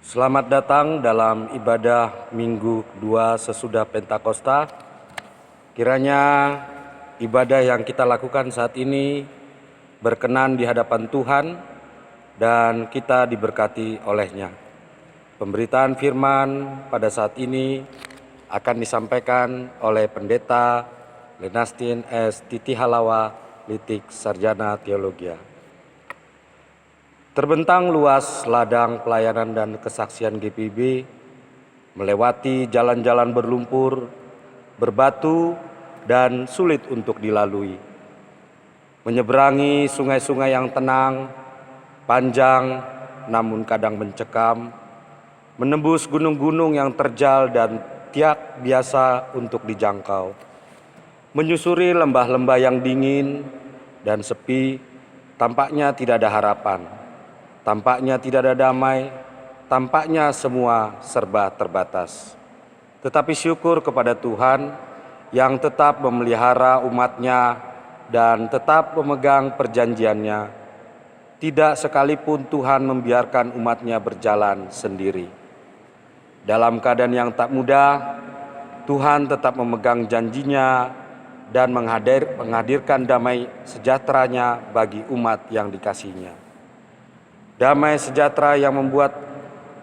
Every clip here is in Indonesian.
Selamat datang dalam ibadah Minggu 2 sesudah Pentakosta. Kiranya ibadah yang kita lakukan saat ini berkenan di hadapan Tuhan dan kita diberkati olehnya. Pemberitaan firman pada saat ini akan disampaikan oleh Pendeta Lenastin S. Titi Halawa, Litik Sarjana Teologia. Terbentang luas ladang pelayanan dan kesaksian GPIB, melewati jalan-jalan berlumpur, berbatu, dan sulit untuk dilalui. Menyeberangi sungai-sungai yang tenang, panjang, namun kadang mencekam, menembus gunung-gunung yang terjal dan tiak biasa untuk dijangkau, menyusuri lembah-lembah yang dingin dan sepi, tampaknya tidak ada harapan. Tampaknya tidak ada damai, tampaknya semua serba terbatas. Tetapi syukur kepada Tuhan yang tetap memelihara umat-Nya dan tetap memegang perjanjiannya. Tidak sekalipun Tuhan membiarkan umat-Nya berjalan sendiri. Dalam keadaan yang tak mudah, Tuhan tetap memegang janjinya dan menghadirkan damai sejahtera-Nya bagi umat yang dikasihi-Nya. Damai sejahtera yang membuat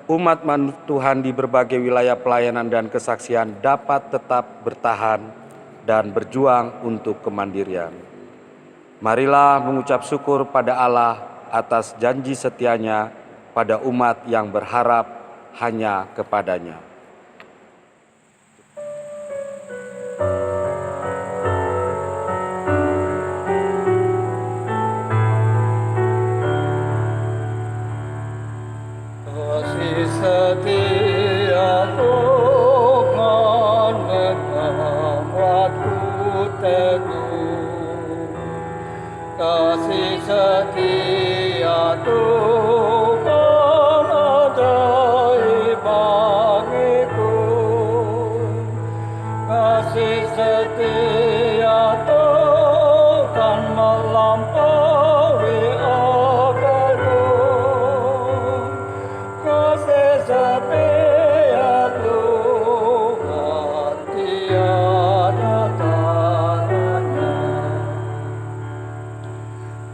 umat Tuhan di berbagai wilayah pelayanan dan kesaksian dapat tetap bertahan dan berjuang untuk kemandirian. Marilah mengucap syukur pada Allah atas janji setianya pada umat yang berharap hanya kepadanya. Setia Tuhan membuatku teguh, kasih setia Tuhan ajaib bagiku, kasih setia Tuhan melampaui akalku. Kasih setia Tuhan tiada tandanya.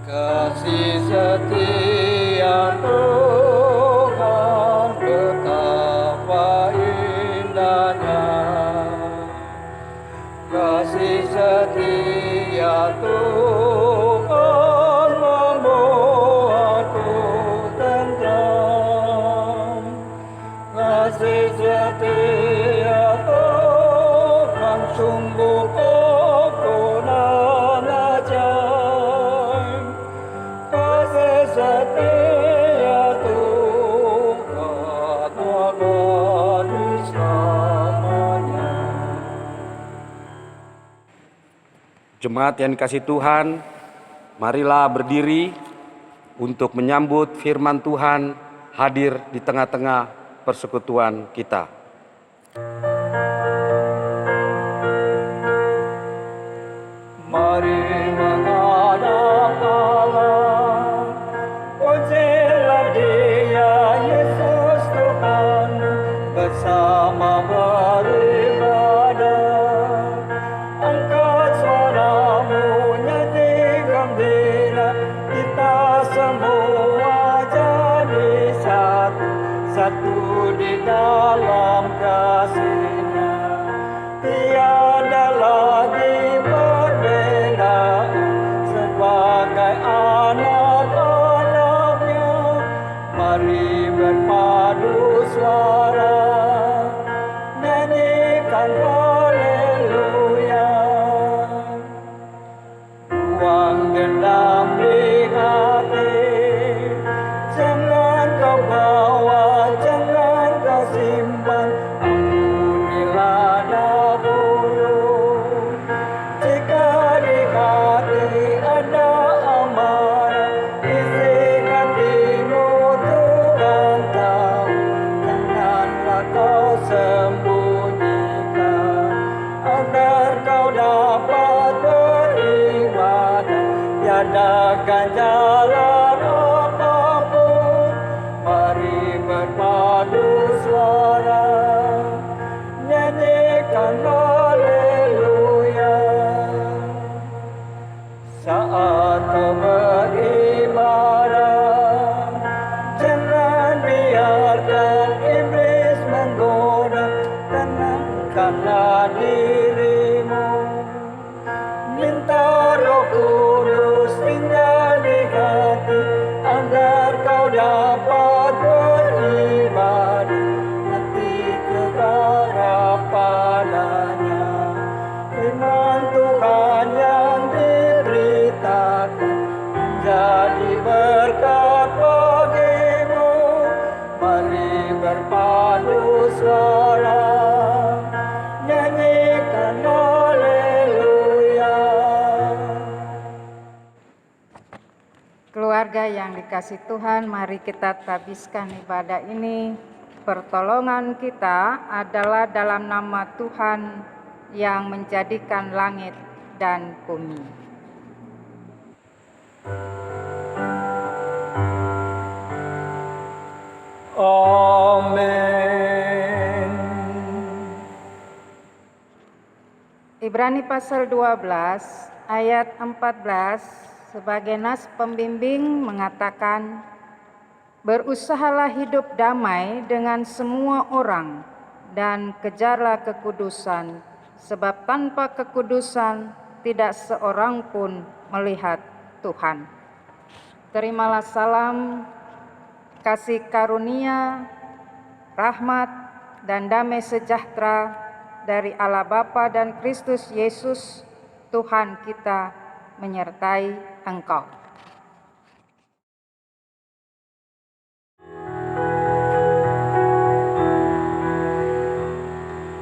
Kasih setia Tuhan betapa indahnya. Kasih setia Tuhan membuatku tentram. Kasih setia Tuhan sungguh kokonan ajaib. Kasih setia Tuhan abadi selamanya. Jemaat yang dikasihi Tuhan, marilah berdiri untuk menyambut firman Tuhan hadir di tengah-tengah persekutuan kita. Mari menghadap Allah, pujilah Dia Yesus Tuhan, bersama beribadah. Angkat suaramu, nyanyi gembira, kita semua jadi satu, satu di dalam kasih-Nya. Tiada lagi perbedaan, sebagai anak-anak-Nya. Mari berpadu suara, nyanyikan haleluya. Buang dendam di hati, jangan kau bawa, jangan kau simpan. Ampunilah dahulu, berpadu suara, nyanyikan haleluya. Keluarga yang dikasih Tuhan, mari kita tabiskan ibadah ini. Pertolongan kita adalah dalam nama Tuhan yang menjadikan langit dan bumi. Amin. Ibrani pasal 12 ayat 14 sebagai nas pembimbing mengatakan, berusahalah hidup damai dengan semua orang dan kejarlah kekudusan, sebab tanpa kekudusan tidak seorang pun melihat Tuhan. Terimalah salam, kasih karunia, rahmat, dan damai sejahtera dari Allah Bapa dan Kristus Yesus, Tuhan kita, menyertai engkau.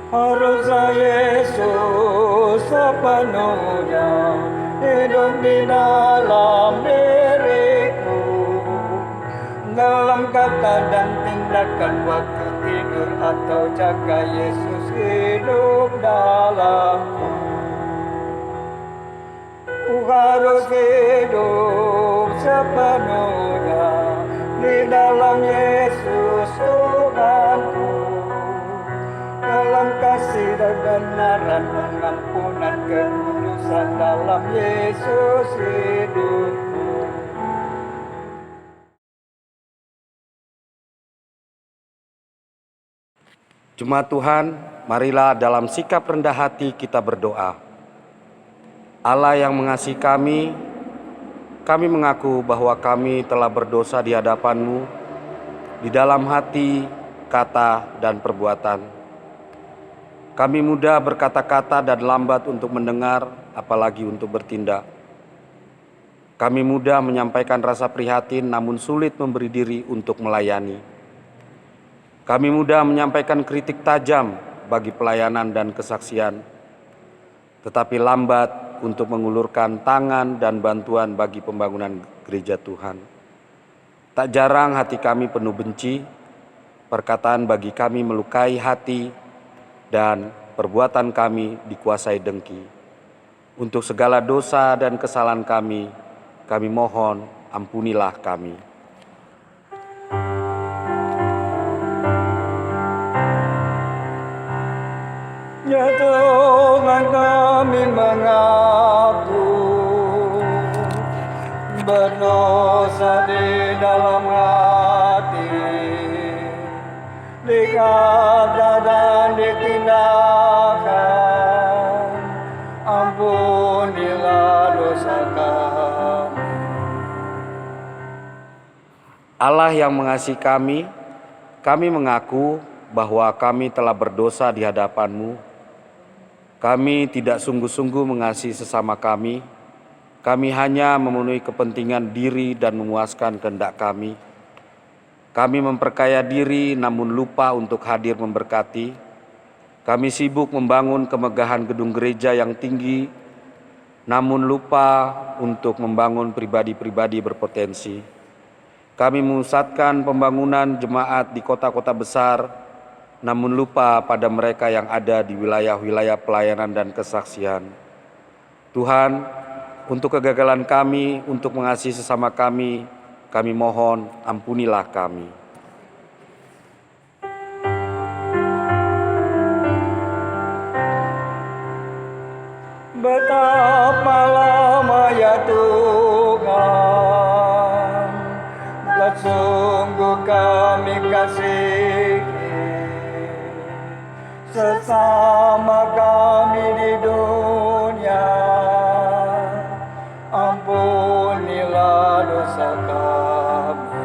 Harusnya Yesus sepenuhnya hidup di dalam diriku, dalam kata dan tindakan, waktu tidur atau jaga, Yesus hidup dalamku. Ku harus hidup sepenuhnya di dalam Yesus Tuhanku, dalam kasih dan kebenaran, pengampunan, kekudusan, dalam Yesus hidupku. Jemaat Tuhan, marilah dalam sikap rendah hati kita berdoa. Allah yang mengasihi kami mengaku bahwa kami telah berdosa di hadapan-Mu, di dalam hati, kata, dan perbuatan. Kami mudah berkata-kata dan lambat untuk mendengar, apalagi untuk bertindak. Kami mudah menyampaikan rasa prihatin, namun sulit memberi diri untuk melayani. Kami mudah menyampaikan kritik tajam bagi pelayanan dan kesaksian, tetapi lambat untuk mengulurkan tangan dan bantuan bagi pembangunan gereja Tuhan. Tak jarang hati kami penuh benci, perkataan bagi kami melukai hati, dan perbuatan kami dikuasai dengki. Untuk segala dosa dan kesalahan kami mohon ampunilah kami. Ya Tuhan, kami mengaku berdosa di dalam hati, di kata dan di tindakan. Ampunilah dosa kami. Allah yang mengasihi kami mengaku bahwa kami telah berdosa di hadapan-Mu. Kami tidak sungguh-sungguh mengasihi sesama kami. Kami hanya memenuhi kepentingan diri dan memuaskan kehendak kami. Kami memperkaya diri namun lupa untuk hadir memberkati. Kami sibuk membangun kemegahan gedung gereja yang tinggi, namun lupa untuk membangun pribadi-pribadi berpotensi. Kami memusatkan pembangunan jemaat di kota-kota besar, namun lupa pada mereka yang ada di wilayah-wilayah pelayanan dan kesaksian. Tuhan, untuk kegagalan kami untuk mengasihi sesama kami mohon ampunilah kami. Betapa lama ya Tuhan, dan sungguh kami kasihi sesama kami di dunia. Ampunilah dosa kami.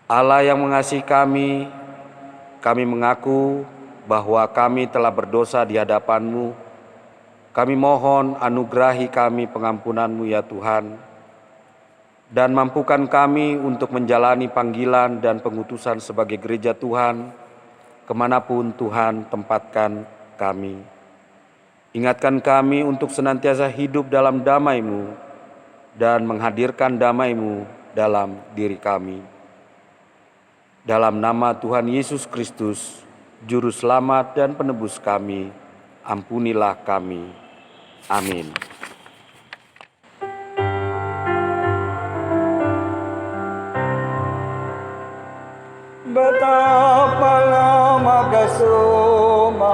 Allah yang mengasihi kami mengaku bahwa kami telah berdosa di hadapan-Mu. Kami mohon anugerahi kami pengampunan-Mu ya Tuhan. dan mampukan kami untuk menjalani panggilan dan pengutusan sebagai gereja Tuhan, kemanapun Tuhan tempatkan kami. Ingatkan kami untuk senantiasa hidup dalam damai-Mu dan menghadirkan damai-Mu dalam diri kami. Dalam nama Tuhan Yesus Kristus, Juru Selamat dan Penebus kami, ampunilah kami. Amin. Betapa lama kesumat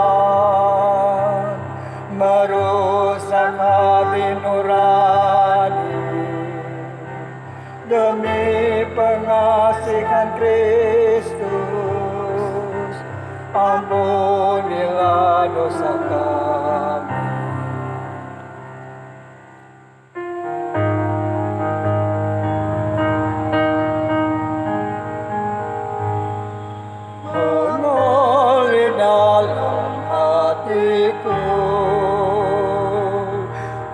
merusak hati nurani, demi pengasihan Kristus, ampunilah dosa kami. Mengalir dalam hatiku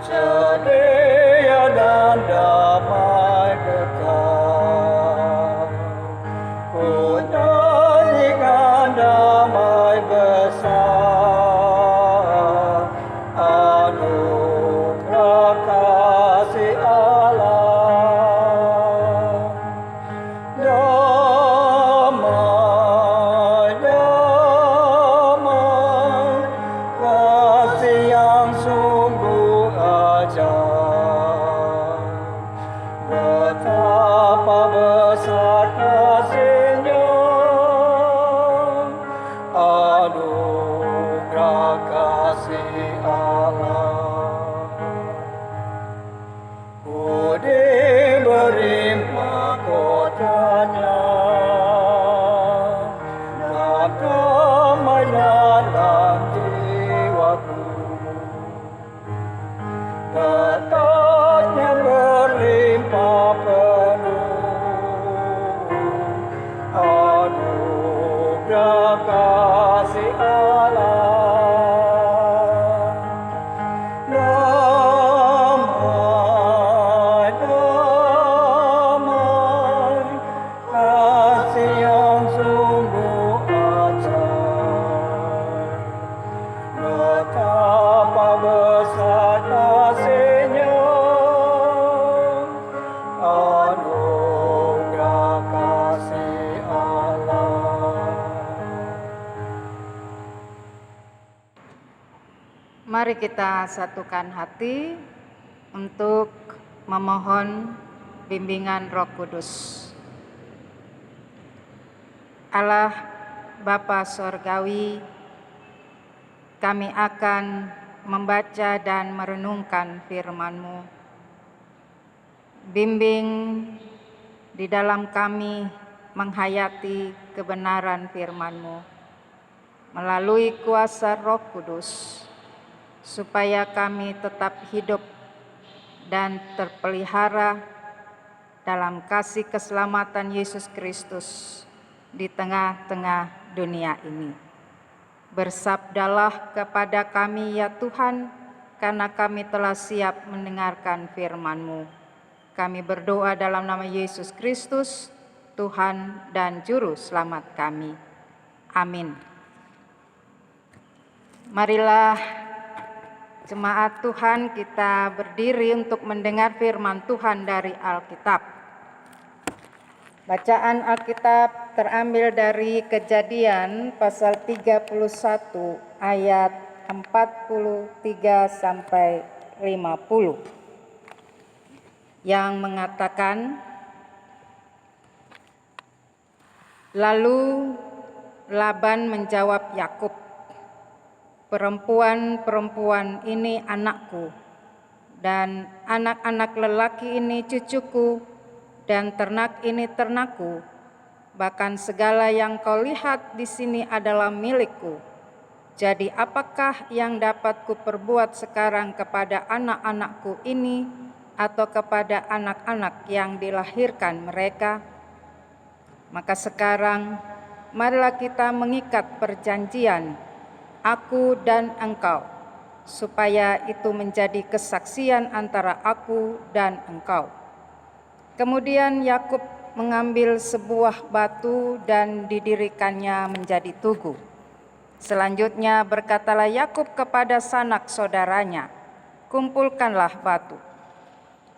ceria dan damai kekal. Ku nyanyikan damai besar, anugerah kasih Allah. Damai, damai, kasih yang sungguh ajaib. Betapa besar kasih-Nya, anugerah kasih Allah. Ku diberi mahkotanya dan damai dalam jiwaku. Berkatnya berlimpah penuh, anugerah kasih Allah. Damai, damai, kasih yang sungguh ajaib. Betapa besar kasih-Nya, anugerah kasih Allah. Mari kita satukan hati untuk memohon bimbingan Roh Kudus. Allah Bapa Sorgawi, kami akan membaca dan merenungkan firman-Mu. Bimbing di dalam kami menghayati kebenaran firman-Mu melalui kuasa Roh Kudus, supaya kami tetap hidup dan terpelihara dalam kasih keselamatan Yesus Kristus di tengah-tengah dunia ini. Bersabdalah kepada kami ya Tuhan, karena kami telah siap mendengarkan firman-Mu. Kami berdoa dalam nama Yesus Kristus, Tuhan dan Juru Selamat kami. Amin. Marilah jemaat Tuhan, kita berdiri untuk mendengar firman Tuhan dari Alkitab. Bacaan Alkitab terambil dari Kejadian pasal 31 ayat 43 sampai 50 yang mengatakan, lalu Laban menjawab Yakub, perempuan-perempuan ini anakku, dan anak-anak lelaki ini cucuku, dan ternak ini ternakku. Bahkan segala yang kau lihat di sini adalah milikku. Jadi apakah yang dapat kuperbuat sekarang kepada anak-anakku ini, atau kepada anak-anak yang dilahirkan mereka? Maka sekarang marilah kita mengikat perjanjian, aku dan engkau, supaya itu menjadi kesaksian antara aku dan engkau. Kemudian Yakub mengambil sebuah batu dan didirikannya menjadi tugu. Selanjutnya berkatalah Yakub kepada sanak saudaranya, "Kumpulkanlah batu."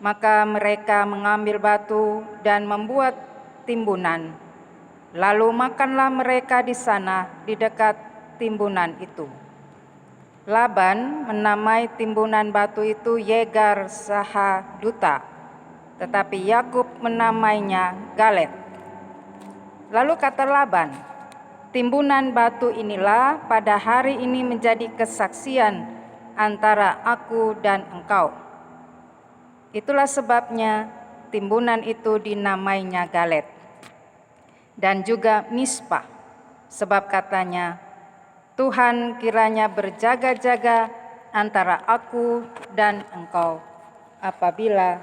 Maka mereka mengambil batu dan membuat timbunan. Lalu makanlah mereka di sana di dekat timbunan itu. Laban menamai timbunan batu itu Yegar Sahaduta, tetapi Yakub menamainya Galet. Lalu kata Laban, "Timbunan batu inilah pada hari ini menjadi kesaksian antara aku dan engkau." Itulah sebabnya timbunan itu dinamainya Galet. Dan juga Mispa, sebab katanya, "Tuhan kiranya berjaga-jaga antara aku dan engkau apabila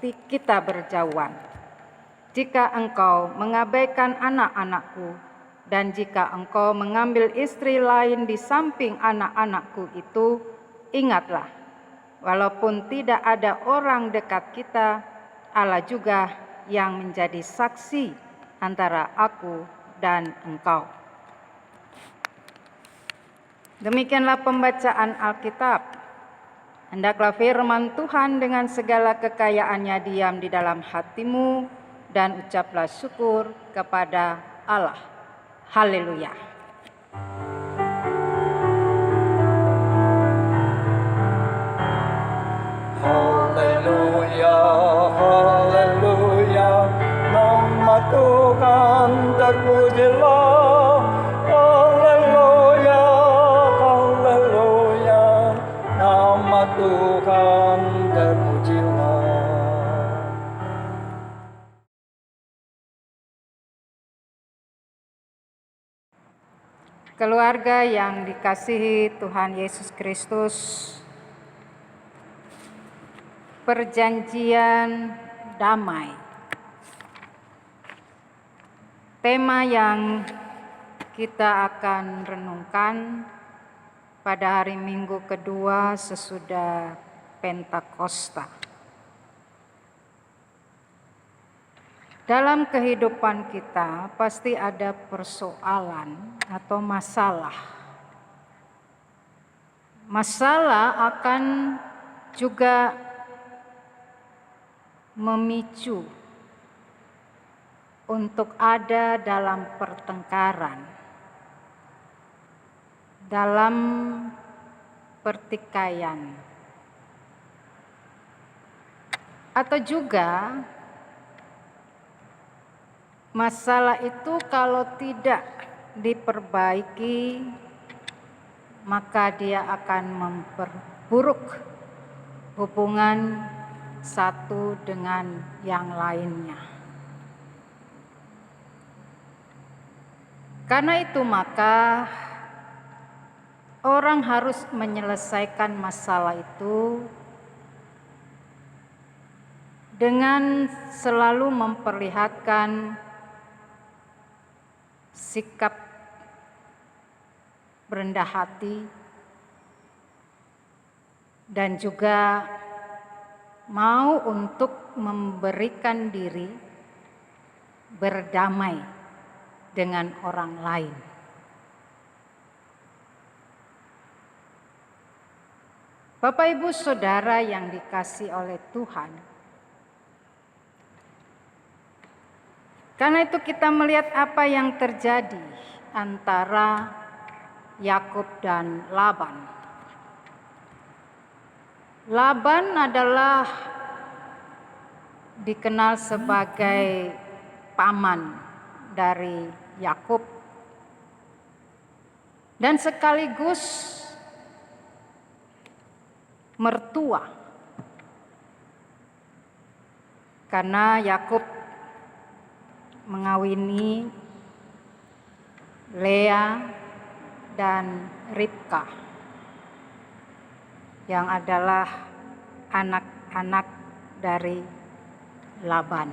kita berjauhan. Jika engkau mengabaikan anak-anakku, dan jika engkau mengambil istri lain di samping anak-anakku itu, ingatlah, walaupun tidak ada orang dekat kita, Allah juga yang menjadi saksi antara aku dan engkau." Demikianlah pembacaan Alkitab. Hendaklah firman Tuhan dengan segala kekayaannya diam di dalam hatimu, dan ucaplah syukur kepada Allah. Haleluya. Haleluya, haleluya, nama Tuhan terpujilah. Haleluya, haleluya, nama Tuhan terpujilah. Keluarga yang dikasihi Tuhan Yesus Kristus, perjanjian damai. Tema yang kita akan renungkan pada hari Minggu kedua sesudah Pentakosta. Dalam kehidupan kita pasti ada persoalan atau masalah. Masalah akan juga memicu untuk ada dalam pertengkaran, dalam pertikaian, atau juga masalah itu kalau tidak diperbaiki, maka dia akan memperburuk hubungan satu dengan yang lainnya. Karena itu maka orang harus menyelesaikan masalah itu dengan selalu memperlihatkan sikap rendah hati dan juga mau untuk memberikan diri berdamai dengan orang lain. Bapak, Ibu, Saudara yang dikasihi oleh Tuhan, karena itu kita melihat apa yang terjadi antara Yakub dan Laban. Laban adalah dikenal sebagai paman dari Yakub dan sekaligus mertua, karena Yakub mengawini Lea dan Ribka yang adalah anak-anak dari Laban.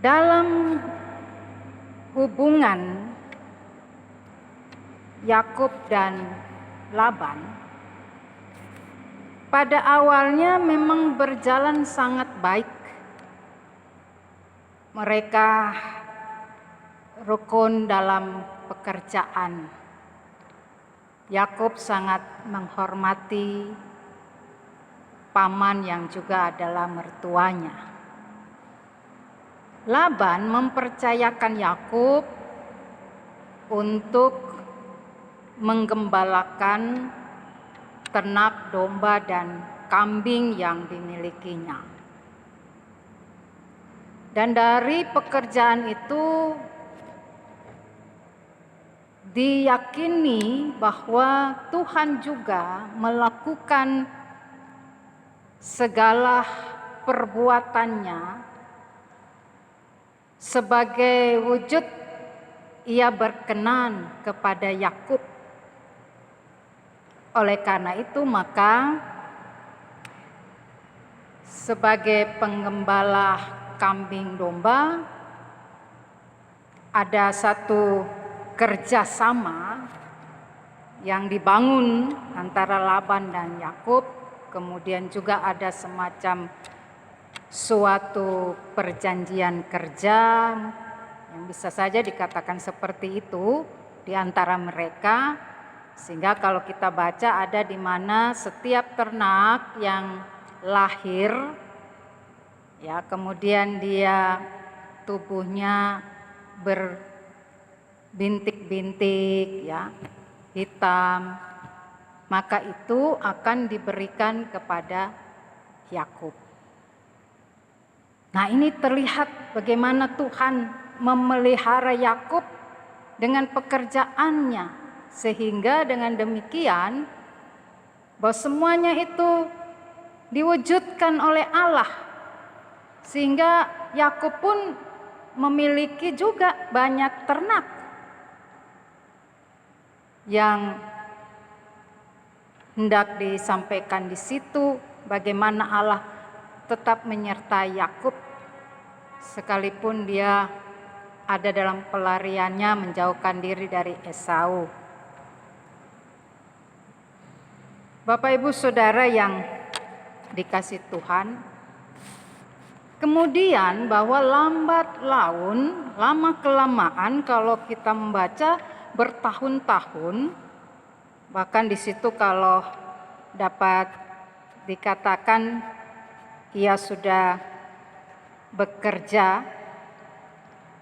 Dalam hubungan Yakub dan Laban, pada awalnya memang berjalan sangat baik. Mereka rukun dalam pekerjaan. Yakub sangat menghormati paman yang juga adalah mertuanya. Laban mempercayakan Yakub untuk menggembalakan ternak domba dan kambing yang dimilikinya. Dan dari pekerjaan itu diyakini bahwa Tuhan juga melakukan segala perbuatannya sebagai wujud ia berkenan kepada Yakub. Oleh karena itu maka sebagai penggembala kambing domba ada satu kerjasama yang dibangun antara Laban dan Yakub. Kemudian juga ada semacam suatu perjanjian kerja yang bisa saja dikatakan seperti itu di antara mereka, sehingga kalau kita baca ada di mana setiap ternak yang lahir ya kemudian dia tubuhnya berbintik-bintik ya hitam, maka itu akan diberikan kepada Yakub. Nah, ini terlihat bagaimana Tuhan memelihara Yakub dengan pekerjaannya, sehingga dengan demikian bahwa semuanya itu diwujudkan oleh Allah, sehingga Yakub pun memiliki juga banyak ternak yang hendak disampaikan di situ bagaimana Allah tetap menyertai Yakub sekalipun dia ada dalam pelariannya menjauhkan diri dari Esau. Bapak Ibu Saudara yang dikasih Tuhan, kemudian bahwa lambat laun, lama kelamaan kalau kita membaca bertahun-tahun, bahkan di situ kalau dapat dikatakan ia sudah bekerja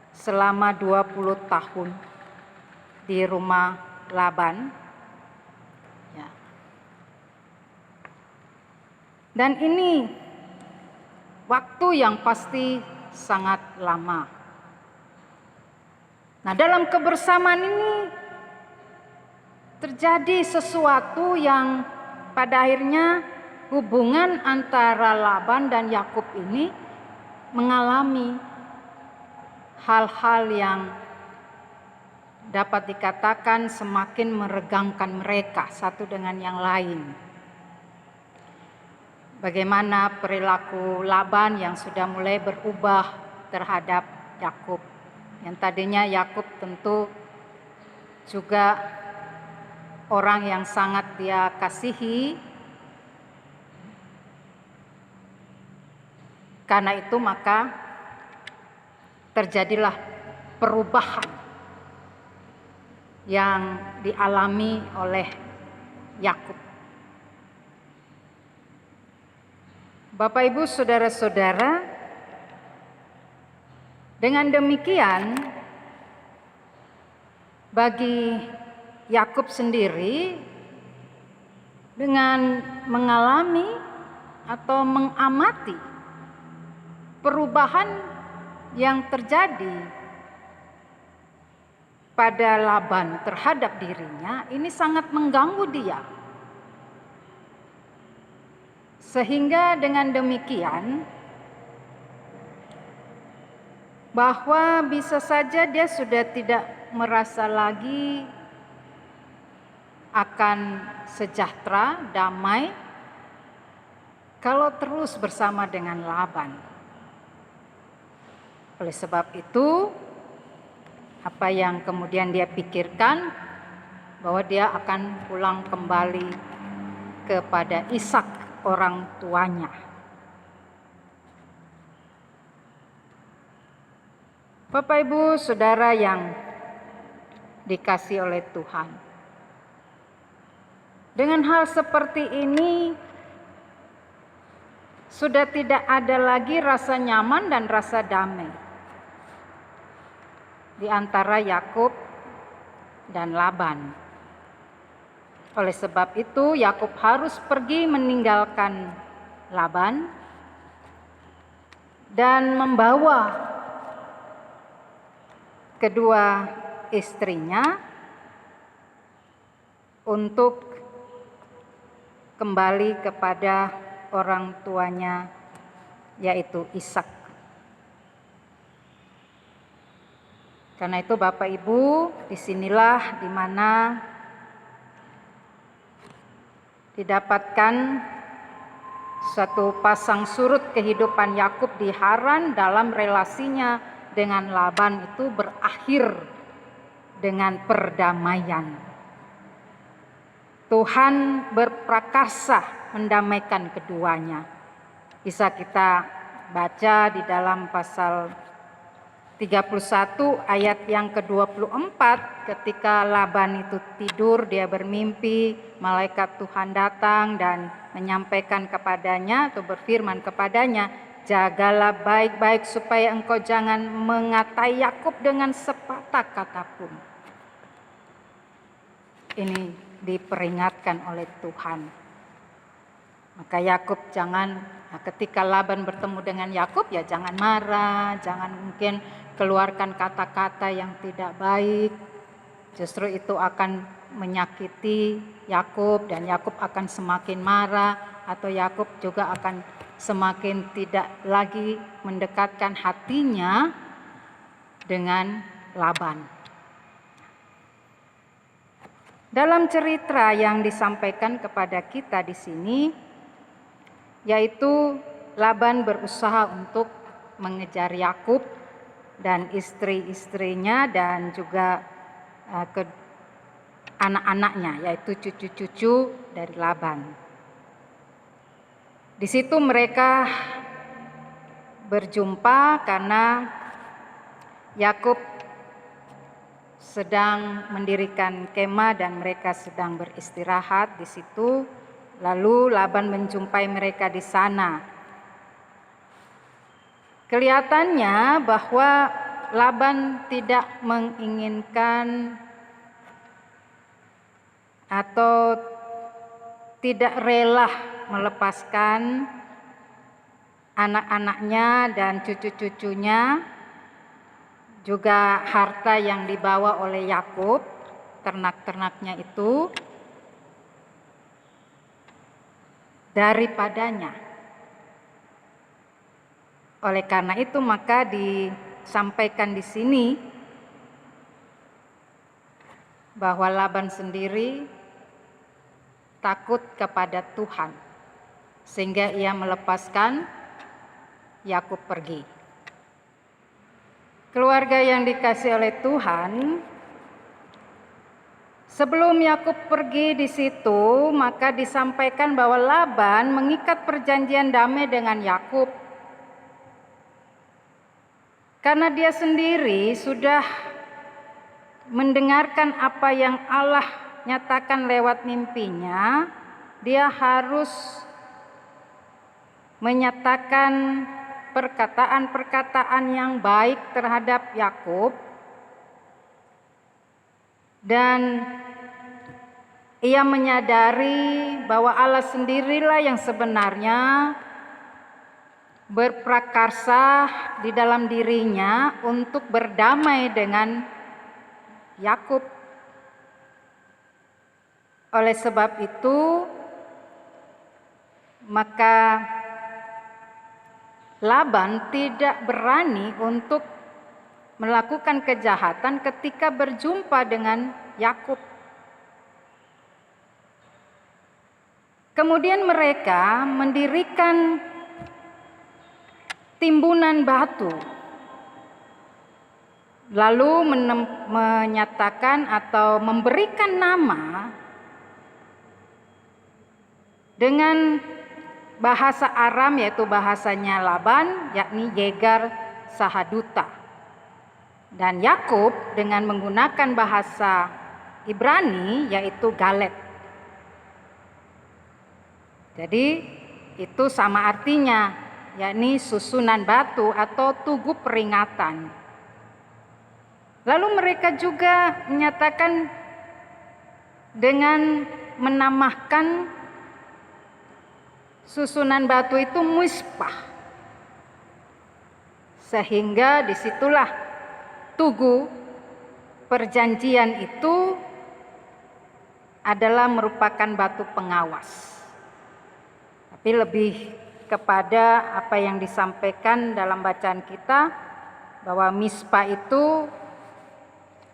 selama 20 tahun di rumah Laban. Ya. Dan ini waktu yang pasti sangat lama. Nah, dalam kebersamaan ini terjadi sesuatu yang pada akhirnya hubungan antara Laban dan Yakub ini mengalami hal-hal yang dapat dikatakan semakin meregangkan mereka satu dengan yang lain. Bagaimana perilaku Laban yang sudah mulai berubah terhadap Yakub. Yang tadinya Yakub tentu juga orang yang sangat dia kasihi. Karena itu maka terjadilah perubahan yang dialami oleh Yakub. Bapak Ibu Saudara-saudara, dengan demikian bagi Yakub sendiri dengan mengalami atau mengamati perubahan yang terjadi pada Laban terhadap dirinya, ini sangat mengganggu dia. Sehingga dengan demikian bahwa bisa saja dia sudah tidak merasa lagi akan sejahtera, damai kalau terus bersama dengan Laban. Oleh sebab itu, apa yang kemudian dia pikirkan bahwa dia akan pulang kembali kepada Ishak orang tuanya. Bapak, Ibu, Saudara yang dikasihi oleh Tuhan, dengan hal seperti ini sudah tidak ada lagi rasa nyaman dan rasa damai di antara Yakub dan Laban. Oleh sebab itu, Yakub harus pergi meninggalkan Laban dan membawa kedua istrinya untuk kembali kepada orang tuanya, yaitu Ishak. Karena itu Bapak Ibu, disinilah di mana didapatkan suatu pasang surut kehidupan Yakub di Haran dalam relasinya dengan Laban itu berakhir dengan perdamaian. Tuhan berprakarsa mendamaikan keduanya. Bisa kita baca di dalam pasal 31 ayat yang ke-24, ketika Laban itu tidur, dia bermimpi, malaikat Tuhan datang dan menyampaikan kepadanya atau berfirman kepadanya, "Jagalah baik-baik supaya engkau jangan mengatai Yakub dengan sepatah kata pun." Ini diperingatkan oleh Tuhan. Maka Yakub ketika Laban bertemu dengan Yakub, ya jangan marah, jangan mungkin keluarkan kata-kata yang tidak baik. Justru itu akan menyakiti Yakub dan Yakub akan semakin marah, atau Yakub juga akan semakin tidak lagi mendekatkan hatinya dengan Laban. Dalam cerita yang disampaikan kepada kita di sini, yaitu Laban berusaha untuk mengejar Yakub dan istri-istrinya dan juga anak-anaknya, yaitu cucu-cucu dari Laban. Di situ mereka berjumpa karena Yakub sedang mendirikan kemah dan mereka sedang beristirahat di situ. Lalu Laban menjumpai mereka di sana. Kelihatannya bahwa Laban tidak menginginkan atau tidak rela melepaskan anak-anaknya dan cucu-cucunya, juga harta yang dibawa oleh Yakub, ternak-ternaknya itu, daripadanya. Oleh karena itu maka disampaikan di sini bahwa Laban sendiri takut kepada Tuhan sehingga ia melepaskan Yakub pergi. Keluarga yang dikasihi oleh Tuhan, sebelum Yakub pergi di situ, maka disampaikan bahwa Laban mengikat perjanjian damai dengan Yakub. Karena dia sendiri sudah mendengarkan apa yang Allah nyatakan lewat mimpinya, dia harus menyatakan perkataan-perkataan yang baik terhadap Yakub. Dan ia menyadari bahwa Allah sendirilah yang sebenarnya berprakarsa di dalam dirinya untuk berdamai dengan Yakub. Oleh sebab itu, maka Laban tidak berani untuk melakukan kejahatan ketika berjumpa dengan Yakub. Kemudian mereka mendirikan timbunan batu, lalu menyatakan atau memberikan nama dengan bahasa Aram yaitu bahasanya Laban, yakni Yegar Sahaduta. Dan Yakub dengan menggunakan bahasa Ibrani yaitu Galet. Jadi itu sama artinya, yakni susunan batu atau tugu peringatan. Lalu mereka juga menyatakan dengan menambahkan susunan batu itu Mizpah. Sehingga disitulah tugu perjanjian itu adalah merupakan batu pengawas. Tapi lebih kepada apa yang disampaikan dalam bacaan kita, bahwa Mizpah itu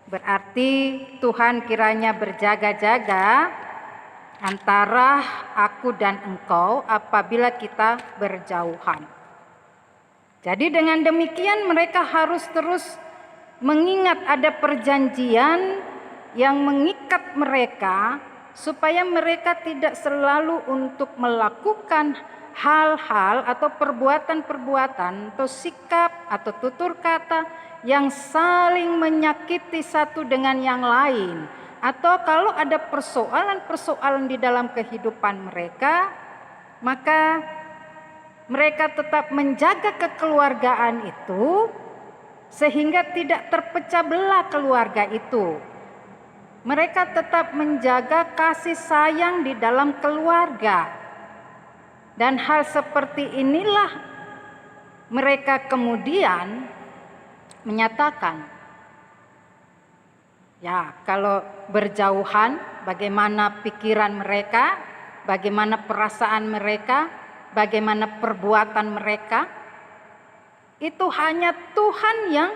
berarti Tuhan kiranya berjaga-jaga antara aku dan engkau apabila kita berjauhan. Jadi dengan demikian mereka harus terus mengingat ada perjanjian yang mengikat mereka supaya mereka tidak selalu untuk melakukan hal-hal atau perbuatan-perbuatan atau sikap atau tutur kata yang saling menyakiti satu dengan yang lain. Atau kalau ada persoalan-persoalan di dalam kehidupan mereka, maka mereka tetap menjaga kekeluargaan itu sehingga tidak terpecah belah keluarga itu. Mereka tetap menjaga kasih sayang di dalam keluarga. Dan hal seperti inilah mereka kemudian menyatakan, ya kalau berjauhan bagaimana pikiran mereka, bagaimana perasaan mereka, bagaimana perbuatan mereka, itu hanya Tuhan yang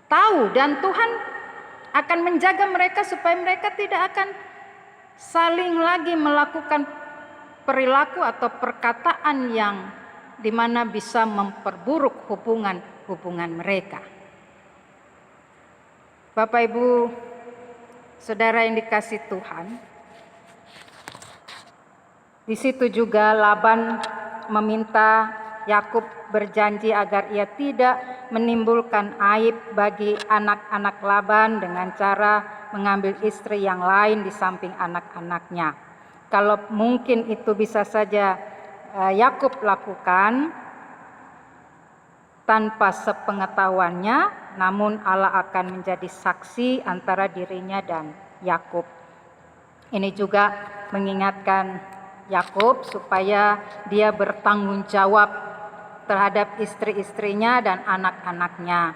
tahu, dan Tuhan akan menjaga mereka supaya mereka tidak akan saling lagi melakukan perilaku atau perkataan yang dimana bisa memperburuk hubungan mereka. Bapak Ibu Saudara yang dikasih Tuhan, di situ juga Laban meminta Yakub berjanji agar ia tidak menimbulkan aib bagi anak-anak Laban dengan cara mengambil istri yang lain di samping anak-anaknya. Kalau mungkin itu bisa saja Yakub lakukan tanpa sepengetahuannya, namun Allah akan menjadi saksi antara dirinya dan Yakub. Ini juga mengingatkan Yakub supaya dia bertanggung jawab terhadap istri-istrinya dan anak-anaknya.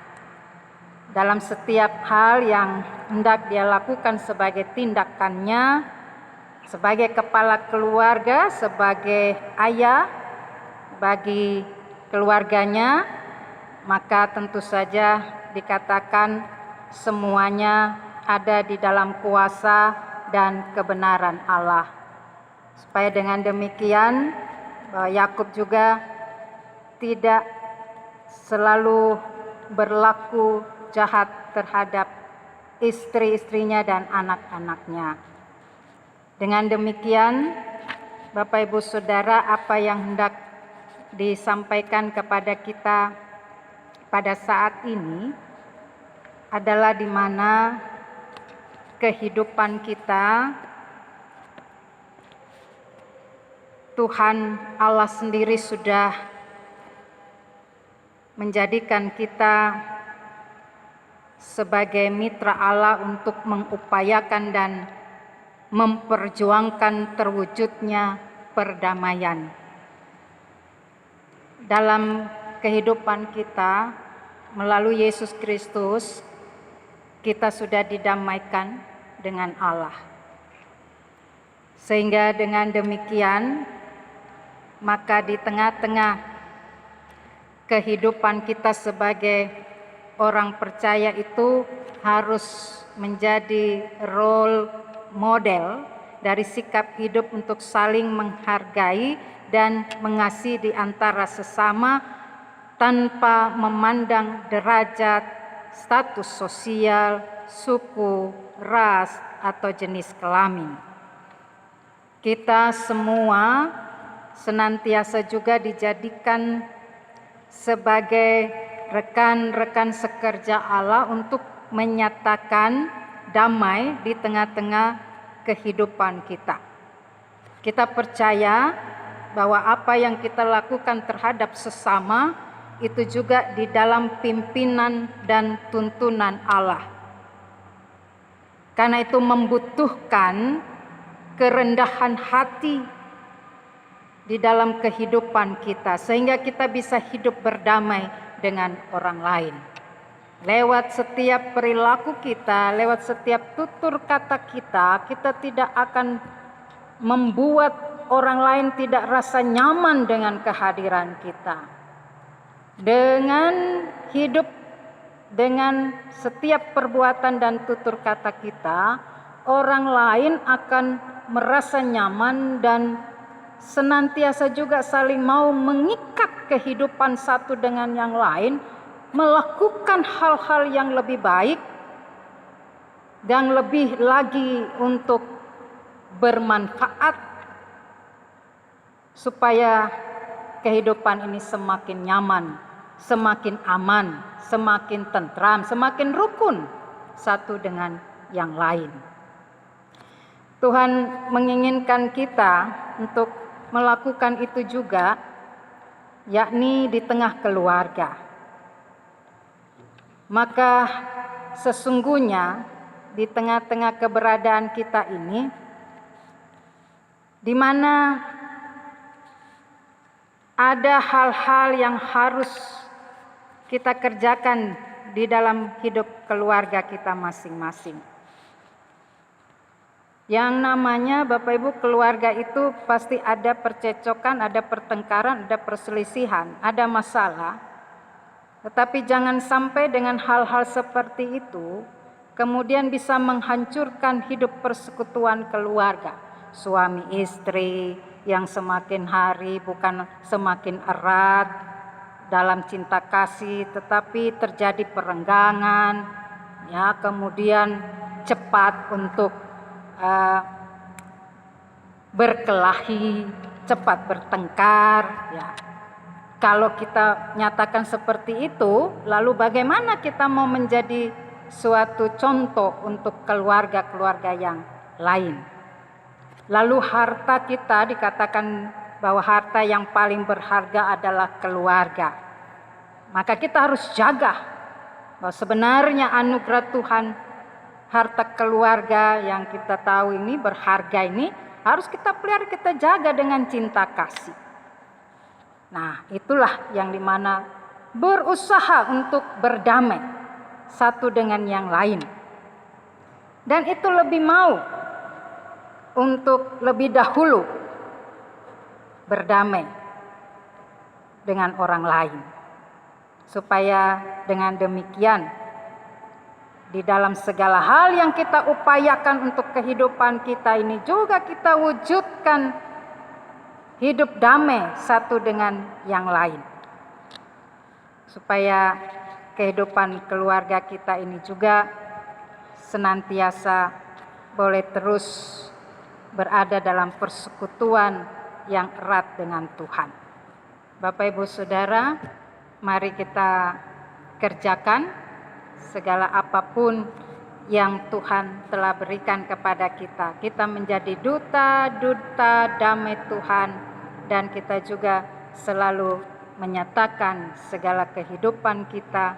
Dalam setiap hal yang hendak dia lakukan sebagai tindakannya, sebagai kepala keluarga, sebagai ayah bagi keluarganya, maka tentu saja dikatakan semuanya ada di dalam kuasa dan kebenaran Allah. Supaya dengan demikian Yakub juga tidak selalu berlaku jahat terhadap istri-istrinya dan anak-anaknya. Dengan demikian, Bapak Ibu Saudara, apa yang hendak disampaikan kepada kita pada saat ini adalah di mana kehidupan kita, Tuhan Allah sendiri sudah menjadikan kita sebagai mitra Allah untuk mengupayakan dan memperjuangkan terwujudnya perdamaian. Dalam kehidupan kita melalui Yesus Kristus, kita sudah didamaikan dengan Allah. Sehingga dengan demikian, maka di tengah-tengah kehidupan kita sebagai orang percaya itu harus menjadi role model dari sikap hidup untuk saling menghargai dan mengasihi di antara sesama tanpa memandang derajat, status sosial, suku, ras, atau jenis kelamin. Kita semua senantiasa juga dijadikan sebagai rekan-rekan sekerja Allah untuk menyatakan damai di tengah-tengah kehidupan kita. Kita percaya bahwa apa yang kita lakukan terhadap sesama itu juga di dalam pimpinan dan tuntunan Allah. Karena itu membutuhkan kerendahan hati di dalam kehidupan kita, sehingga kita bisa hidup berdamai dengan orang lain. Lewat setiap perilaku kita, lewat setiap tutur kata kita, kita tidak akan membuat orang lain tidak rasa nyaman dengan kehadiran kita. Dengan hidup, dengan setiap perbuatan dan tutur kata kita, orang lain akan merasa nyaman dan senantiasa juga saling mau mengikat kehidupan satu dengan yang lain, melakukan hal-hal yang lebih baik dan lebih lagi untuk bermanfaat supaya kehidupan ini semakin nyaman, semakin aman, semakin tentram, semakin rukun satu dengan yang lain. Tuhan menginginkan kita untuk melakukan itu juga, yakni di tengah keluarga. Maka sesungguhnya di tengah-tengah keberadaan kita ini, di mana ada hal-hal yang harus kita kerjakan di dalam hidup keluarga kita masing-masing. Yang namanya Bapak Ibu keluarga itu pasti ada percecokan, ada pertengkaran, ada perselisihan, ada masalah. Tetapi jangan sampai dengan hal-hal seperti itu kemudian bisa menghancurkan hidup persekutuan keluarga. Suami istri yang semakin hari bukan semakin erat dalam cinta kasih, tetapi terjadi perenggangan, ya, kemudian cepat untuk berkelahi, cepat bertengkar, ya. Kalau kita nyatakan seperti itu, lalu bagaimana kita mau menjadi suatu contoh untuk keluarga-keluarga yang lain? Lalu harta kita, dikatakan bahwa harta yang paling berharga adalah keluarga. Maka kita harus jaga bahwa sebenarnya anugerah Tuhan, harta keluarga yang kita tahu ini berharga ini harus kita pelihara, kita jaga dengan cinta kasih. Nah, itulah yang dimana berusaha untuk berdamai satu dengan yang lain. Dan itu lebih mau untuk lebih dahulu berdamai dengan orang lain. Supaya dengan demikian di dalam segala hal yang kita upayakan untuk kehidupan kita ini juga kita wujudkan hidup damai satu dengan yang lain. Supaya kehidupan keluarga kita ini juga senantiasa boleh terus berada dalam persekutuan yang erat dengan Tuhan. Bapak Ibu Saudara, mari kita kerjakan segala apapun yang Tuhan telah berikan kepada kita. Kita menjadi duta-duta damai Tuhan, dan kita juga selalu menyatakan segala kehidupan kita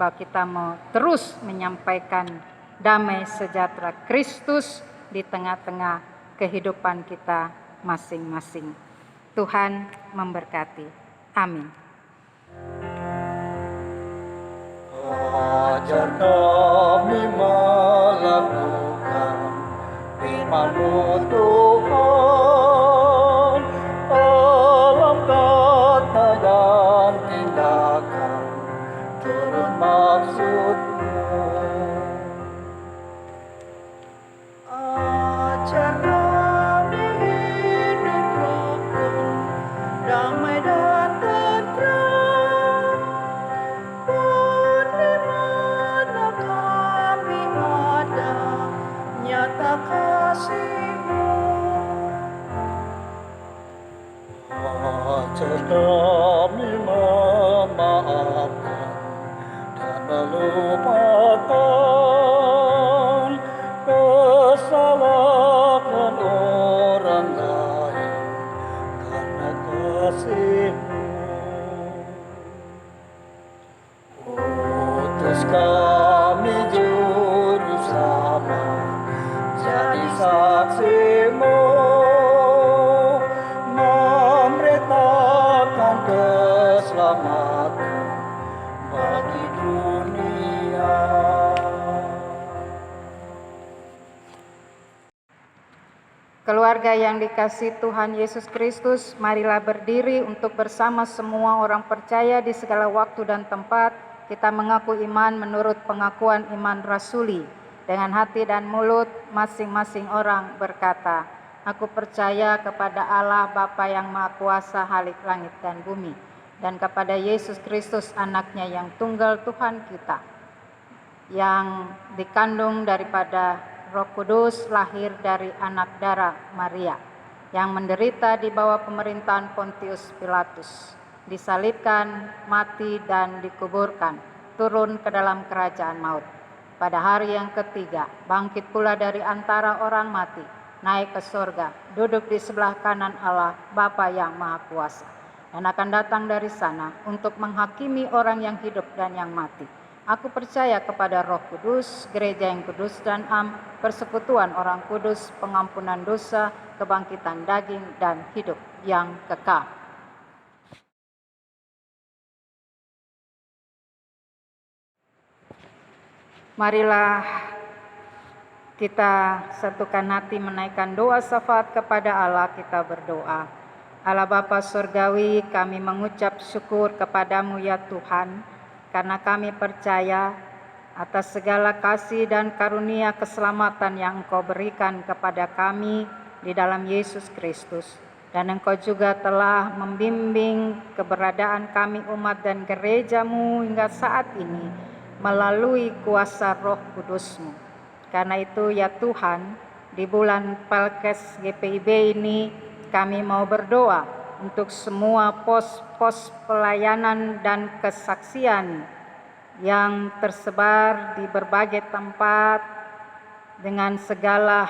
bahwa kita mau terus menyampaikan damai sejahtera Kristus di tengah-tengah kehidupan kita masing-masing. Tuhan memberkati. Amin. Ajar kami melakukan firman-Mu Tuhan, dalam kata dan tindakan turut maksud-Mu. Ajar kami hidup rukun, damai dan tentram, nyata kasih-Mu. keluarga yang dikasihi Tuhan Yesus Kristus, marilah berdiri untuk bersama semua orang percaya di segala waktu dan tempat kita mengaku iman menurut pengakuan iman rasuli. Dengan hati dan mulut masing-masing orang berkata, aku percaya kepada Allah Bapa yang Maha Kuasa Halik langit dan bumi, dan kepada Yesus Kristus anaknya yang tunggal Tuhan kita, yang dikandung daripada Roh Kudus, lahir dari anak darah Maria, yang menderita di bawah pemerintahan Pontius Pilatus, disalibkan, mati dan dikuburkan, turun ke dalam kerajaan maut. Pada hari yang ketiga, bangkit pula dari antara orang mati, naik ke surga, duduk di sebelah kanan Allah Bapa yang Maha Kuasa, dan akan datang dari sana untuk menghakimi orang yang hidup dan yang mati. Aku percaya kepada Roh Kudus, gereja yang kudus dan am, persekutuan orang kudus, pengampunan dosa, kebangkitan daging, dan hidup yang kekal. Marilah kita satukan hati menaikkan doa syafaat kepada Allah. Kita berdoa. Allah Bapa Surgawi, kami mengucap syukur kepadamu ya Tuhan, karena kami percaya atas segala kasih dan karunia keselamatan yang Engkau berikan kepada kami di dalam Yesus Kristus. Dan Engkau juga telah membimbing keberadaan kami umat dan gerejamu hingga saat ini melalui kuasa Roh Kudus-Mu. Karena itu ya Tuhan, di bulan Pelkes GPIB ini kami mau berdoa untuk semua pos-pos pelayanan dan kesaksian yang tersebar di berbagai tempat dengan segala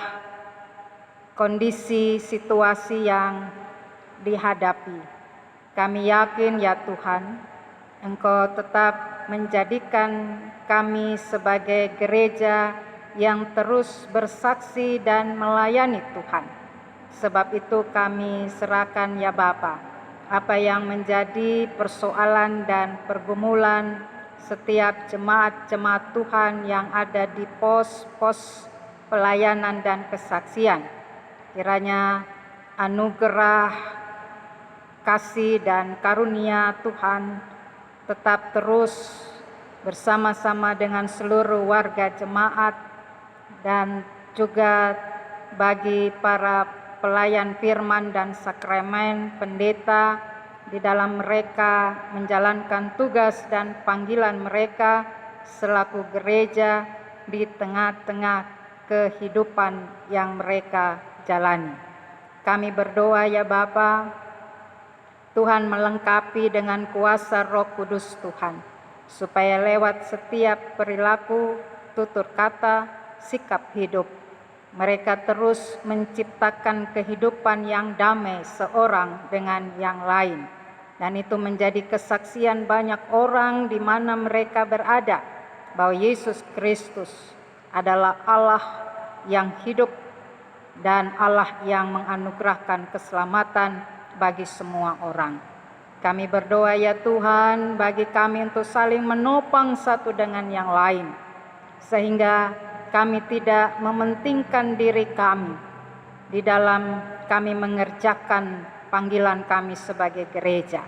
kondisi situasi yang dihadapi. Kami yakin ya Tuhan, Engkau tetap menjadikan kami sebagai gereja yang terus bersaksi dan melayani Tuhan. Sebab itu kami serahkan ya Bapa, apa yang menjadi persoalan dan pergumulan setiap jemaat-jemaat Tuhan yang ada di pos-pos pelayanan dan kesaksian. Kiranya anugerah, kasih dan karunia Tuhan tetap terus bersama-sama dengan seluruh warga jemaat dan juga bagi para pelayan firman dan sakramen, pendeta, di dalam mereka menjalankan tugas dan panggilan mereka selaku gereja di tengah-tengah kehidupan yang mereka jalani. Kami berdoa ya Bapa, Tuhan melengkapi dengan kuasa Roh Kudus Tuhan, supaya lewat setiap perilaku, tutur kata, sikap hidup, mereka terus menciptakan kehidupan yang damai seorang dengan yang lain. Dan itu menjadi kesaksian banyak orang di mana mereka berada, bahwa Yesus Kristus adalah Allah yang hidup dan Allah yang menganugerahkan keselamatan bagi semua orang. Kami berdoa ya Tuhan, bagi kami untuk saling menopang satu dengan yang lain, sehingga kami tidak mementingkan diri kami di dalam kami mengerjakan panggilan kami sebagai gereja.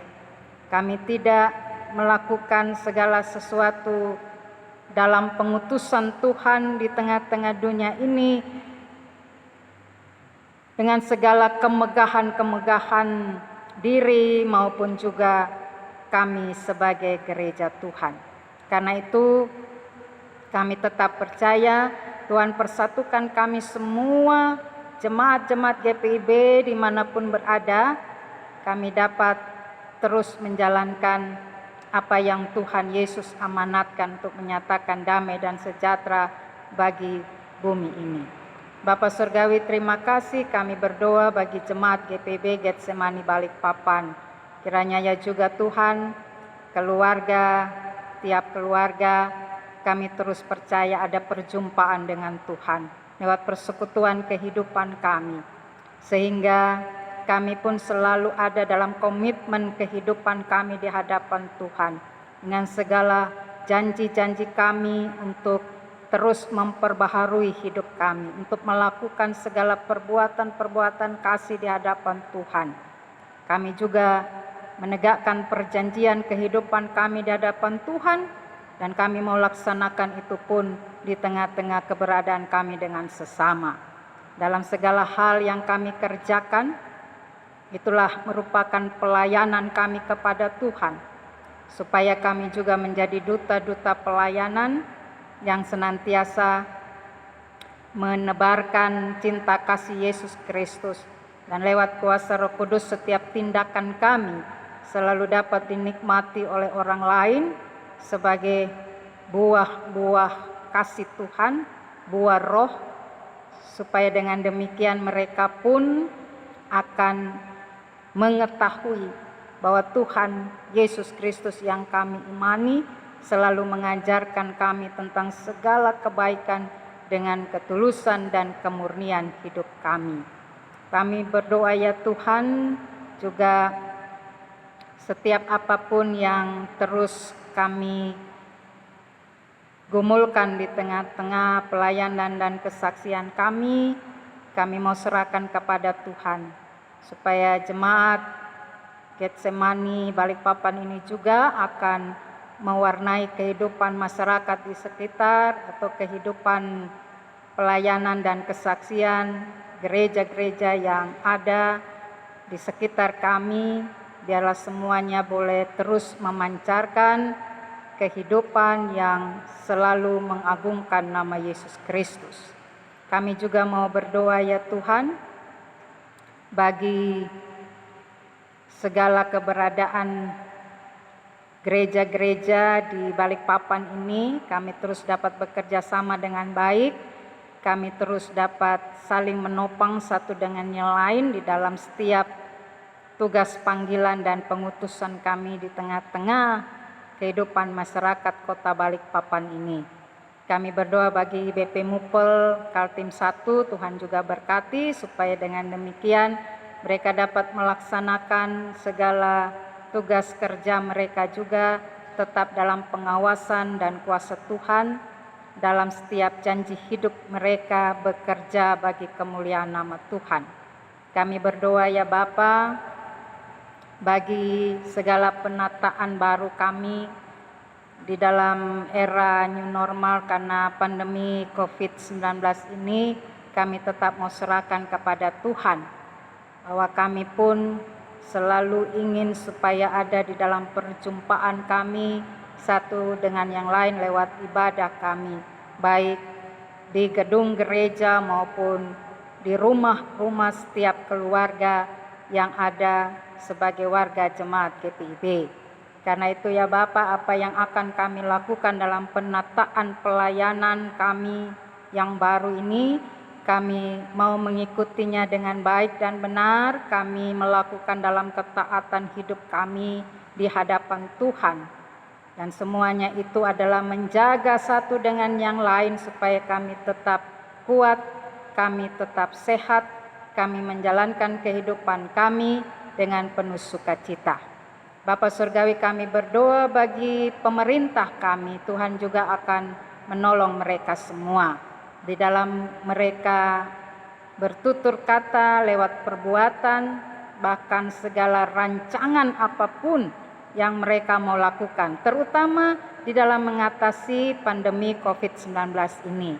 Kami tidak melakukan segala sesuatu dalam pengutusan Tuhan di tengah-tengah dunia ini dengan segala kemegahan-kemegahan diri maupun juga kami sebagai gereja Tuhan. Karena itu kami tetap percaya Tuhan persatukan kami semua jemaat-jemaat GPIB dimanapun berada, kami dapat terus menjalankan apa yang Tuhan Yesus amanatkan untuk menyatakan damai dan sejahtera bagi bumi ini. Bapa Surgawi, terima kasih, kami berdoa bagi jemaat GPIB Getsemani Balikpapan. Kiranya ya juga Tuhan, keluarga, tiap keluarga, kami terus percaya ada perjumpaan dengan Tuhan lewat persekutuan kehidupan kami, sehingga kami pun selalu ada dalam komitmen kehidupan kami di hadapan Tuhan dengan segala janji-janji kami untuk terus memperbaharui hidup kami untuk melakukan segala perbuatan-perbuatan kasih di hadapan Tuhan. Kami juga menegakkan perjanjian kehidupan kami di hadapan Tuhan, dan kami mau laksanakan itu pun di tengah-tengah keberadaan kami dengan sesama. Dalam segala hal yang kami kerjakan, itulah merupakan pelayanan kami kepada Tuhan, supaya kami juga menjadi duta-duta pelayanan yang senantiasa menebarkan cinta kasih Yesus Kristus, dan lewat kuasa Roh Kudus setiap tindakan kami selalu dapat dinikmati oleh orang lain sebagai buah-buah kasih Tuhan, buah roh, supaya dengan demikian mereka pun akan mengetahui bahwa Tuhan Yesus Kristus yang kami imani selalu mengajarkan kami tentang segala kebaikan dengan ketulusan dan kemurnian hidup kami. Kami berdoa ya Tuhan, juga setiap apapun yang terus kami gumulkan di tengah-tengah pelayanan dan kesaksian kami mau serahkan kepada Tuhan, supaya jemaat Getsemani Balikpapan ini juga akan mewarnai kehidupan masyarakat di sekitar, atau kehidupan pelayanan dan kesaksian gereja-gereja yang ada di sekitar kami. Biarlah semuanya boleh terus memancarkan kehidupan yang selalu mengagungkan nama Yesus Kristus. Kami juga mau berdoa ya Tuhan, bagi segala keberadaan gereja-gereja di Balikpapan ini, kami terus dapat bekerja sama dengan baik, kami terus dapat saling menopang satu dengan yang lain di dalam setiap tugas panggilan dan pengutusan kami di tengah-tengah kehidupan masyarakat Kota Balikpapan ini. Kami berdoa bagi BP Mupel Kaltim 1, Tuhan juga berkati supaya dengan demikian mereka dapat melaksanakan segala tugas kerja mereka juga tetap dalam pengawasan dan kuasa Tuhan, dalam setiap janji hidup mereka bekerja bagi kemuliaan nama Tuhan. Kami berdoa ya Bapa, bagi segala penataan baru kami di dalam era new normal karena pandemi COVID-19 ini, kami tetap mau serahkan kepada Tuhan, bahwa kami pun selalu ingin supaya ada di dalam perjumpaan kami satu dengan yang lain lewat ibadah kami, baik di gedung gereja maupun di rumah-rumah setiap keluarga yang ada sebagai warga jemaat GPIB. Karena itu ya Bapak, apa yang akan kami lakukan dalam penataan pelayanan kami yang baru ini, kami mau mengikutinya dengan baik dan benar. Kami melakukan dalam ketaatan hidup kami di hadapan Tuhan. Dan semuanya itu adalah menjaga satu dengan yang lain supaya kami tetap kuat, kami tetap sehat, kami menjalankan kehidupan kami dengan penuh sukacita. Bapa Surgawi, kami berdoa bagi pemerintah kami, Tuhan juga akan menolong mereka semua. Di dalam mereka bertutur kata lewat perbuatan, bahkan segala rancangan apapun yang mereka mau lakukan, terutama di dalam mengatasi pandemi COVID-19 ini.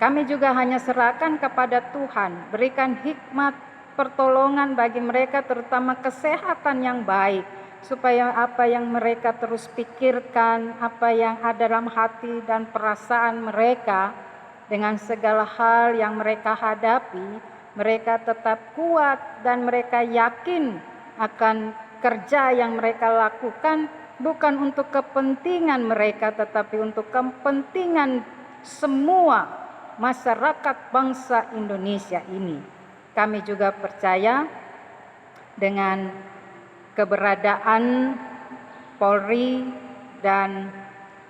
Kami juga hanya serahkan kepada Tuhan, berikan hikmat pertolongan bagi mereka, terutama kesehatan yang baik, supaya apa yang mereka terus pikirkan, apa yang ada dalam hati dan perasaan mereka, dengan segala hal yang mereka hadapi, mereka tetap kuat dan mereka yakin akan kerja yang mereka lakukan bukan untuk kepentingan mereka, tetapi untuk kepentingan semua masyarakat bangsa Indonesia ini. Kami juga percaya dengan keberadaan Polri dan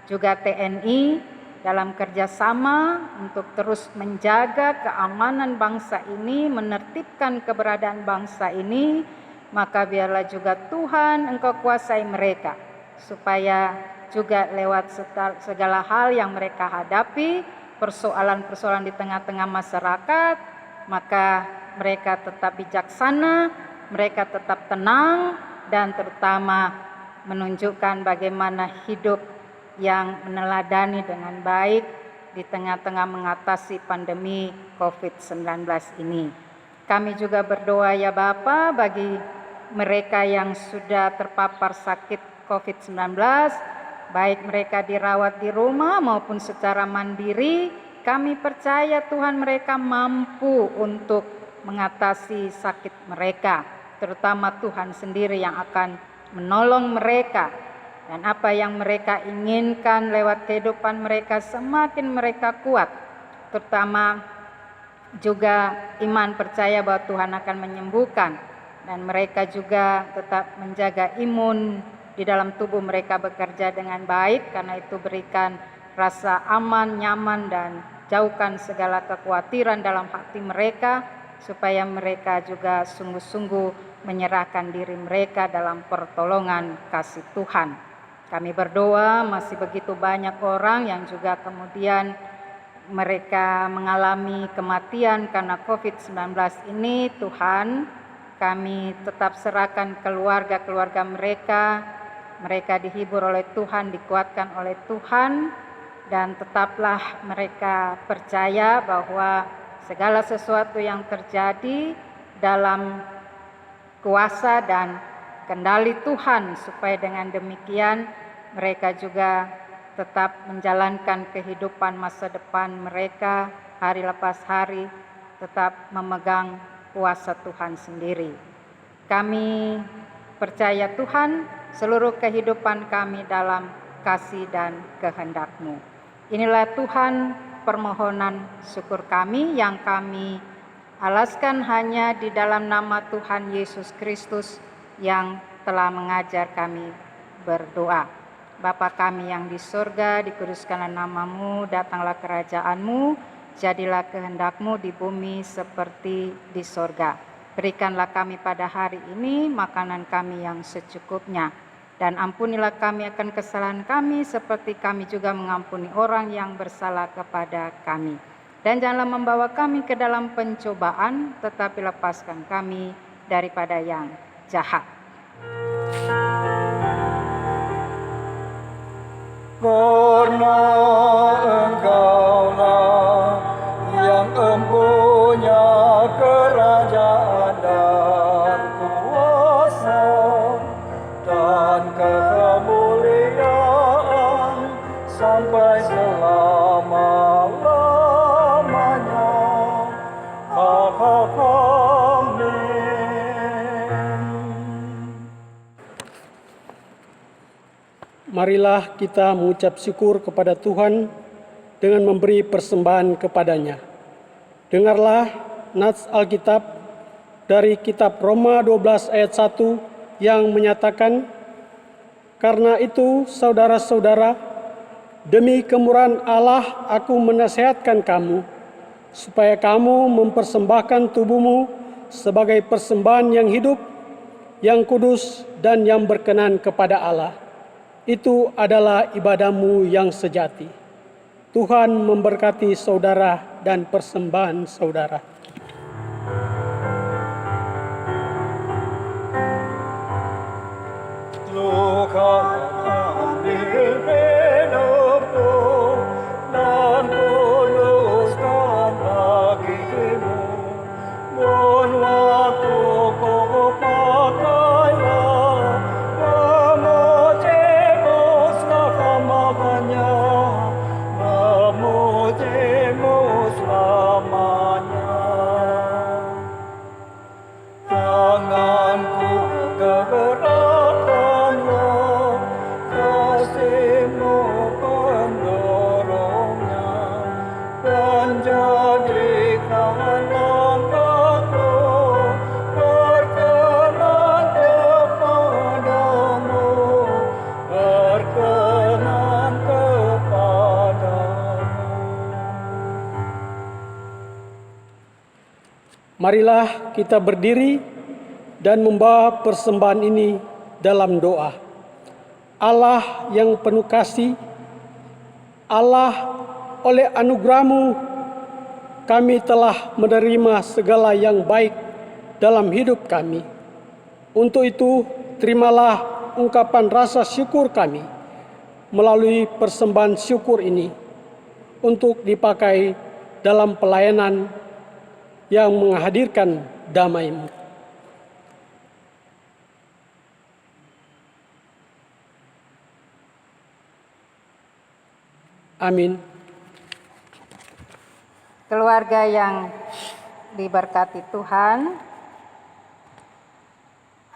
juga TNI dalam kerjasama untuk terus menjaga keamanan bangsa ini, menertibkan keberadaan bangsa ini, maka biarlah juga Tuhan Engkau kuasai mereka, supaya juga lewat segala hal yang mereka hadapi, persoalan-persoalan di tengah-tengah masyarakat, maka mereka tetap bijaksana, mereka tetap tenang, dan terutama menunjukkan bagaimana hidup yang meneladani dengan baik di tengah-tengah mengatasi pandemi COVID-19 ini. Kami juga berdoa ya Bapa bagi mereka yang sudah terpapar sakit COVID-19, baik mereka dirawat di rumah maupun secara mandiri. Kami percaya Tuhan mereka mampu untuk mengatasi sakit mereka, terutama Tuhan sendiri yang akan menolong mereka, dan apa yang mereka inginkan lewat kehidupan mereka semakin mereka kuat, terutama juga iman percaya bahwa Tuhan akan menyembuhkan, dan mereka juga tetap menjaga imun di dalam tubuh mereka bekerja dengan baik, karena itu berikan rasa aman, nyaman, dan jauhkan segala kekhawatiran dalam hati mereka, supaya mereka juga sungguh-sungguh menyerahkan diri mereka dalam pertolongan kasih Tuhan. Kami berdoa masih begitu banyak orang yang juga kemudian mereka mengalami kematian karena COVID-19 ini. Tuhan, kami tetap serahkan keluarga-keluarga mereka. Mereka dihibur oleh Tuhan, dikuatkan oleh Tuhan, dan tetaplah mereka percaya bahwa segala sesuatu yang terjadi dalam kuasa dan kendali Tuhan, supaya dengan demikian mereka juga tetap menjalankan kehidupan masa depan mereka hari lepas hari, tetap memegang kuasa Tuhan sendiri. Kami percaya Tuhan, seluruh kehidupan kami dalam kasih dan kehendak-Mu. Inilah Tuhan permohonan syukur kami yang kami alaskan hanya di dalam nama Tuhan Yesus Kristus yang telah mengajar kami berdoa. Bapa kami yang di surga, dikuduskanlah nama-Mu, datanglah kerajaan-Mu, jadilah kehendak-Mu di bumi seperti di surga. Berikanlah kami pada hari ini makanan kami yang secukupnya, dan ampunilah kami akan kesalahan kami seperti kami juga mengampuni orang yang bersalah kepada kami. Dan janganlah membawa kami ke dalam pencobaan, tetapi lepaskan kami daripada yang jahat. Karena Engkaulah yang empunya kerajaan dan kuasa dan kemuliaan sampai selama-lamanya. Marilah kita mengucap syukur kepada Tuhan dengan memberi persembahan kepadanya. Dengarlah nats Alkitab dari kitab Roma 12 ayat 1 yang menyatakan, "Karena itu saudara-saudara, demi kemurahan Allah aku menasihatkan kamu, supaya kamu mempersembahkan tubuhmu sebagai persembahan yang hidup, yang kudus, dan yang berkenan kepada Allah. Itu adalah ibadahmu yang sejati." Tuhan memberkati saudara dan persembahan saudara. Tuhan ambil genepmu dan kuduskan bagimu. Dan waktu kau pakailah memujimu selama-lamanya, memujimu selamanya. Tanganku gerakkanlah, kasih-Mu pendorongnya, dan jadikan langkahku berkenan kepadamu, berkenan kepadamu. Marilah kita berdiri dan membawa persembahan ini dalam doa. Allah yang penuh kasih, Allah oleh anugerah-Mu kami telah menerima segala yang baik dalam hidup kami. Untuk itu, terimalah ungkapan rasa syukur kami melalui persembahan syukur ini untuk dipakai dalam pelayanan yang menghadirkan damai-Mu. Amin. Keluarga yang diberkati Tuhan,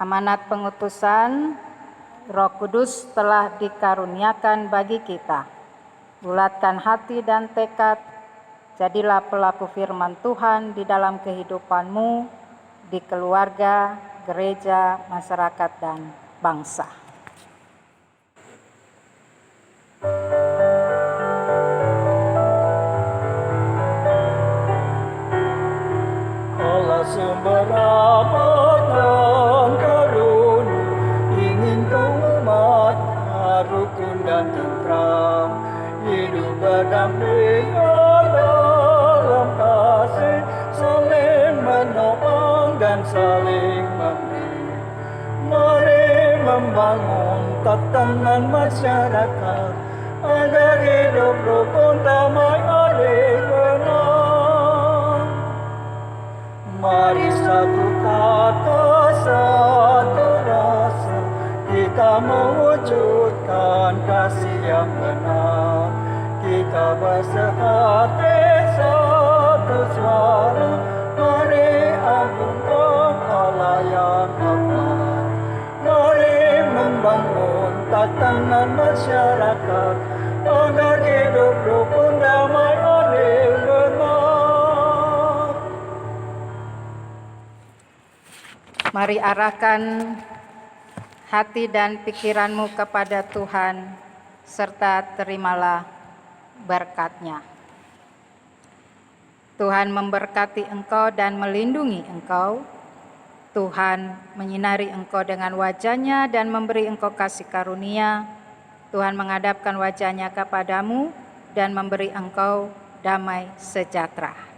amanat pengutusan Roh Kudus telah dikaruniakan bagi kita. Bulatkan hati dan tekad, jadilah pelaku firman Tuhan di dalam kehidupanmu, di keluarga, gereja, masyarakat, dan bangsa. Allah sumber rahmat dan karunia, ingin kau umatnya rukun dan tentram, hidup berdampingan dalam kasih, saling menopang dan saling memberi. Mari membangun tatanan masyarakat agar hidup rukun, damai, adil, benar. Mari satu kata, satu rasa, kita mewujudkan kasih yang benar. Kita bersehati satu suara, mari agungkan Allah yang aman. Mari membangun tatanan masyarakat agar hidup rukun, damai, adil, benar. Mari arahkan hati dan pikiranmu kepada Tuhan, serta terimalah berkat-Nya. Tuhan memberkati engkau dan melindungi engkau. Tuhan menyinari engkau dengan wajah-Nya dan memberi engkau kasih karunia. Tuhan menghadapkan wajah-Nya kepadamu dan memberi engkau damai sejahtera.